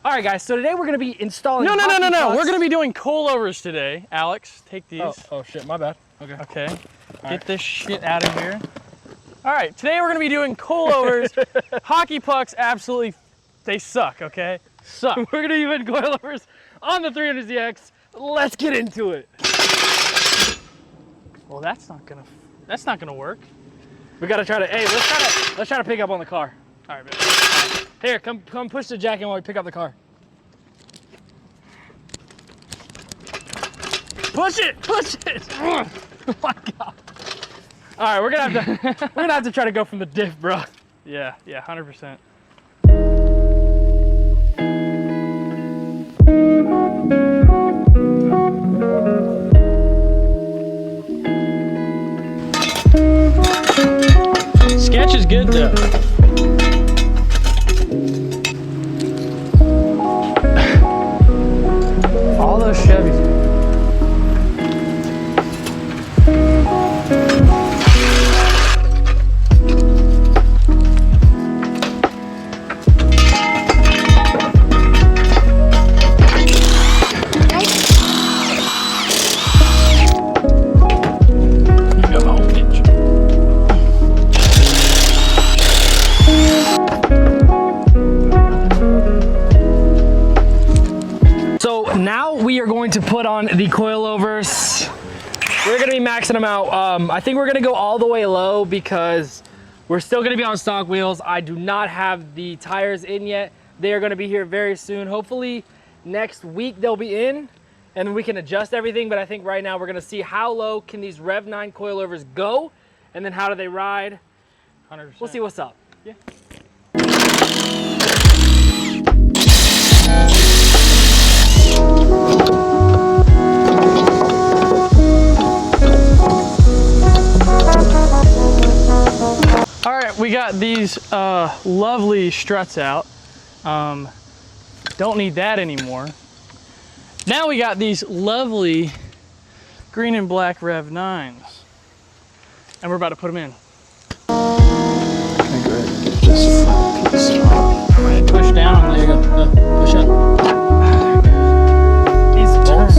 All right, guys, so today we're gonna be installing No. We're gonna be doing coilovers today. Alex, take these. Oh shit, my bad. Okay. Okay. Get this shit out of here. All right, today we're gonna be doing coilovers. Hockey pucks, absolutely, they suck, okay? Suck. We're gonna be doing coilovers on the 300ZX. Let's get into it. Well, that's not gonna work. We gotta try to, hey, let's try to pick up on the car. All right, baby. Here, come push the jack in while we pick up the car. Push it! Oh my god. All right, we're gonna have to try to go from the diff, bro. Yeah, 100%. Sketch is good though. All those Chevys. Now we are going to put on the coilovers. We're gonna be maxing them out. I think we're gonna go all the way low because we're still gonna be on stock wheels. I do not have the tires in yet. They are gonna be here very soon. Hopefully next week they'll be in and we can adjust everything. But I think right now we're gonna see how low can these Rev 9 coilovers go and then how do they ride. 100%. We'll see what's up. Yeah. All right, we got these lovely struts out. Don't need that anymore. Now we got these lovely green and black Rev 9s. And we're about to put them in. Okay, great. Just a piece off. Push down, there you go. Push up. These bolts.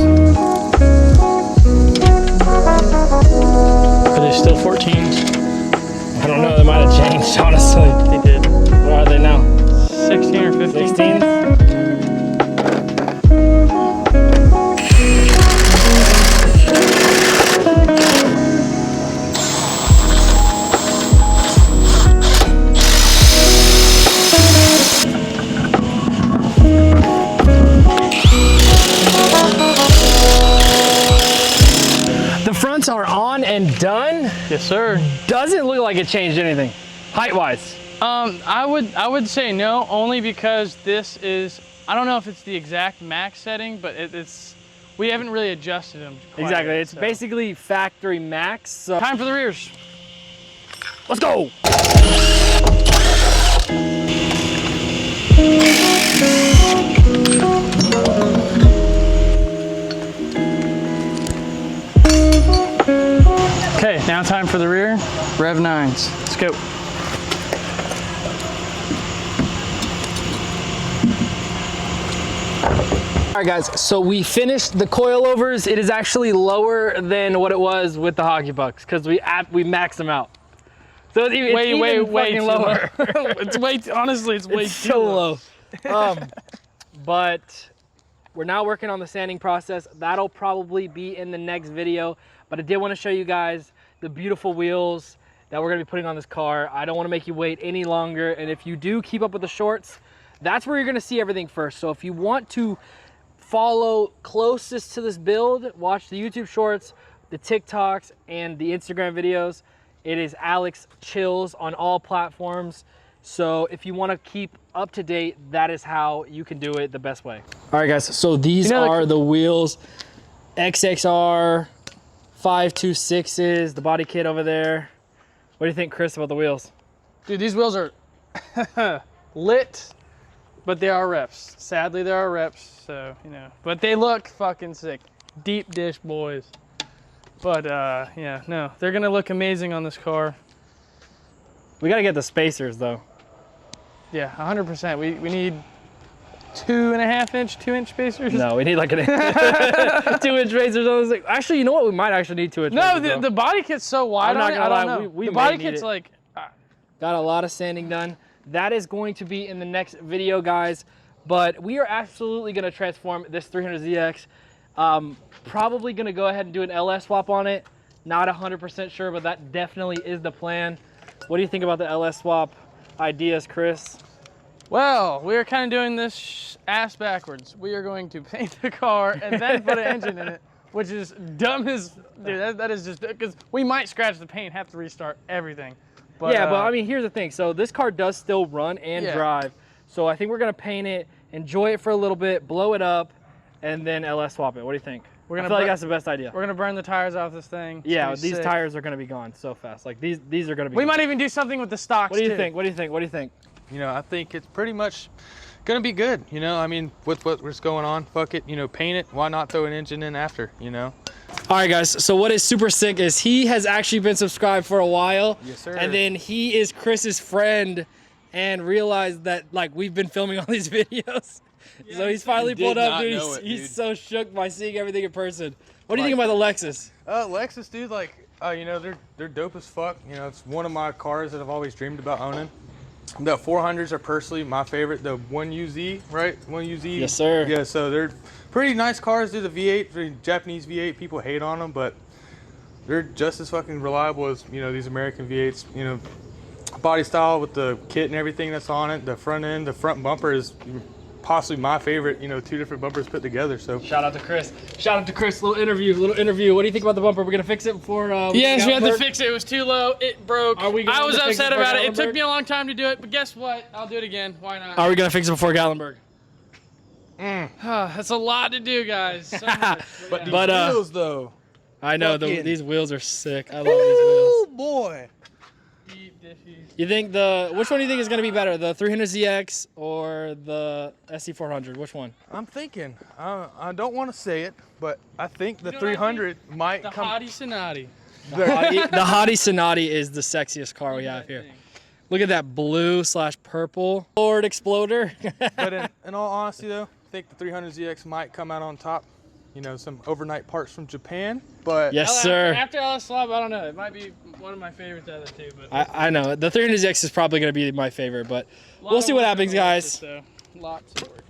Are they still 14s? I don't know, they might have changed, honestly. They did. What are they now? 16 or 15? 16? The fronts are on and done. Yes, sir. Doesn't look like it changed anything, height-wise. I would say no, only because this is, I don't know if it's the exact max setting, but we haven't really adjusted them quite Exactly, yet, it's so. basically factory max. So. Time for the rears. Let's go. Okay, now time for the rear. Rev 9s. Let's go. All right, guys, so we finished the coilovers. It is actually lower than what it was with the hockey pucks because we maxed them out. So it's way lower. It's way, honestly, it's way too so low. But we're now working on the sanding process. That'll probably be in the next video. But I did want to show you guys the beautiful wheels that we're going to be putting on this car. I don't want to make you wait any longer. And if you do keep up with the shorts, that's where you're going to see everything first. So if you want to follow closest to this build, watch the YouTube shorts, the TikToks, and the Instagram videos. It is Alex Chills on all platforms. So if you want to keep up to date, that is how you can do it the best way. All right, guys, so these are the wheels. XXR 526s, the body kit over there. What do you think, Chris, about the wheels? Dude, these wheels are lit, but they are reps. Sadly, they are reps, so, you know. But they look fucking sick. Deep dish boys. But, yeah, no, they're gonna look amazing on this car. We gotta get the spacers, though. Yeah, 100%. We need 2.5-inch, 2-inch spacers? No, we need like an 2-inch razors. Actually, you know what? We might actually need 2-inch. No, razors, the body kit's so wide. I'm not on it, gonna I don't lie, know. we the may body need kit's it. like. Got a lot of sanding done. That is going to be in the next video, guys. But we are absolutely going to transform this 300ZX. Probably going to go ahead and do an LS swap on it. Not 100% sure, but that definitely is the plan. What do you think about the LS swap ideas, Chris? Well, we are kind of doing this ass backwards. We are going to paint the car and then put an engine in it, which is dumb as, dude, that is just, because we might scratch the paint, have to restart everything. But, yeah, but I mean, here's the thing. So this car does still run and drive. So I think we're going to paint it, enjoy it for a little bit, blow it up, and then LS swap it. What do you think? I feel like that's the best idea. We're going to burn the tires off this thing. Yeah, these tires are going to be gone so fast. Like these are going to be We might even do something with the stocks, What do you think? What do you think? What do you think? You know, I think it's pretty much gonna be good. You know, I mean, with what's going on, fuck it. You know, paint it. Why not throw an engine in after? You know. All right, guys. So what is super sick is he has actually been subscribed for a while. Yes, sir. And then he is Chris's friend, and realized that like we've been filming all these videos. Yeah, so he's finally pulled up, dude. He's so shook by seeing everything in person. What do you think about the Lexus? Lexus, dude. Like, you know, they're dope as fuck. You know, it's one of my cars that I've always dreamed about owning. The 400s are personally my favorite. The 1UZ, right? 1UZ. Yes, sir. Yeah, so they're pretty nice cars. They're the V8, the Japanese V8. People hate on them, but they're just as fucking reliable as, you know, these American V8s. You know, body style with the kit and everything that's on it. The front end, the front bumper is possibly my favorite. You know, 2 different bumpers put together. So shout out to Chris. Shout out to Chris. Little interview. What do you think about the bumper? We're gonna fix it before. Yes, we had to fix it. It was too low. It broke. I was upset about it. It took me a long time to do it, but guess what? I'll do it again. Why not? Are we gonna fix it before Gallenberg? That's a lot to do, guys. So much. but these wheels, though. I know these wheels are sick. I love these wheels. Oh boy. You think which one do you think is gonna be better, the 300ZX or the SC400? Which one? I'm thinking. I don't want to say it, but I think the 300 might the come. Hottie Sonati. The Hottie Sonati is the sexiest car we have here. Look at that blue/purple Ford Exploder. But in all honesty, though, I think the 300ZX might come out on top. You know, some overnight parts from Japan, but yes, sir. After LS Swap, I don't know. It might be one of my favorites out of the two. But I know the 300ZX is probably going to be my favorite, but we'll see what happens, guys. Lots of work.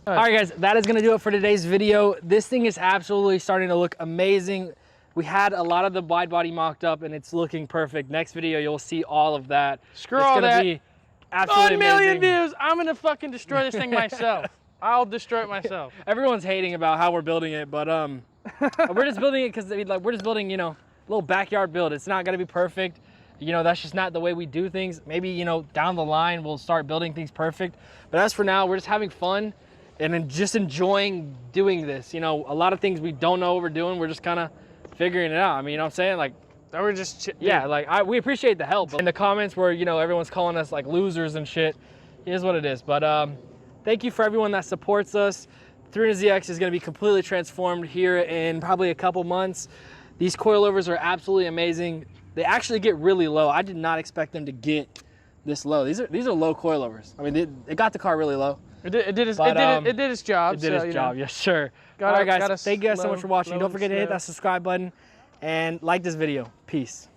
All right, guys, that is going to do it for today's video. This thing is absolutely starting to look amazing. We had a lot of the wide body mocked up, and it's looking perfect. Next video, you'll see all of that. Screw all that. It's going to be absolutely 1 million amazing. views. I'm going to fucking destroy this thing myself. I'll destroy it myself. Everyone's hating about how we're building it, but we're just building it because like we're just building, you know, a little backyard build. It's not gonna be perfect. You know, that's just not the way we do things. Maybe, you know, down the line we'll start building things perfect. But as for now, we're just having fun and then just enjoying doing this. You know, a lot of things we don't know what we're doing. We're just kind of figuring it out. I mean, you know what I'm saying? Like, we're just yeah, like we appreciate the help. In the comments where, you know, everyone's calling us like losers and shit, it is what it is. But thank you for everyone that supports us. 300ZX is going to be completely transformed here in probably a couple months. These coilovers are absolutely amazing. They actually get really low. I did not expect them to get this low. These are low coilovers. I mean, it got the car really low. It did its job. It did its job, yes, sir. All right, guys, thank you guys so much for watching. Don't forget to hit that subscribe button and like this video. Peace.